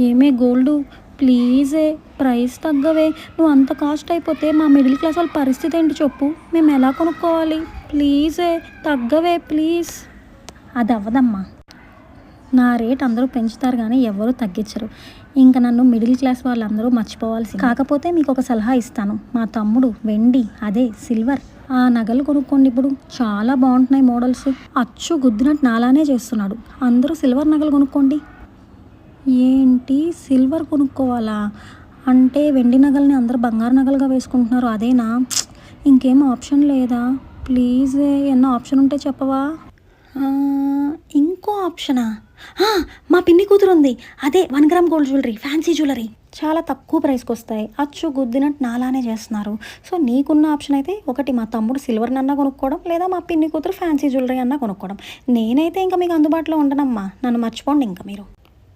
ఏమే gold, ప్లీజే price తగ్గవే. నువ్వు అంత కాస్ట్ అయిపోతే మా మిడిల్ క్లాస్ వాళ్ళ పరిస్థితి ఏంటి చెప్పు? మేము ఎలా కొనుక్కోవాలి? ప్లీజే తగ్గవే ప్లీజ్. అది అవ్వదమ్మా. నా రేట్ అందరూ పెంచుతారు కానీ ఎవరు తగ్గించరు. ఇంకా నన్ను మిడిల్ క్లాస్ వాళ్ళందరూ మర్చిపోవాల్సింది. కాకపోతే మీకు ఒక సలహా ఇస్తాను. మా తమ్ముడు వెండి, అదే సిల్వర్ ఆ నగలు కొనుక్కోండి. ఇప్పుడు చాలా బాగుంటున్నాయి మోడల్స్. అచ్చు గుద్దినట్టు నాలానే చేస్తున్నాడు. అందరూ సిల్వర్ నగలు కొనుక్కోండి. ఏంటి సిల్వర్ కొనుక్కోవాలా? అంటే వెండి నగల్ని అందరూ బంగారు నగలుగా వేసుకుంటున్నారు, అదేనా? ఇంకేం ఆప్షన్ లేదా? ప్లీజ్ ఏమన్నా ఆప్షన్ ఉంటే చెప్పవా? ఇంకో ఆప్షనా? మా పిన్ని కూతురు ఉంది, అదే 1 gram gold jewellery, fancy jewellery. చాలా తక్కువ ప్రైస్కి వస్తాయి. అచ్చు గుద్దినట్టు నాలానే చేస్తున్నారు. సో నీకున్న ఆప్షన్ అయితే ఒకటి మా తమ్ముడు సిల్వర్ అన్నా కొనుక్కోవడం, లేదా మా పిన్ని కూతురు ఫ్యాన్సీ జ్యువెలరీ అన్నా కొనుక్కోవడం. నేనైతే ఇంకా మీకు అందుబాటులో ఉండనమ్మా. నన్ను మర్చిపోండి ఇంకా మీరు.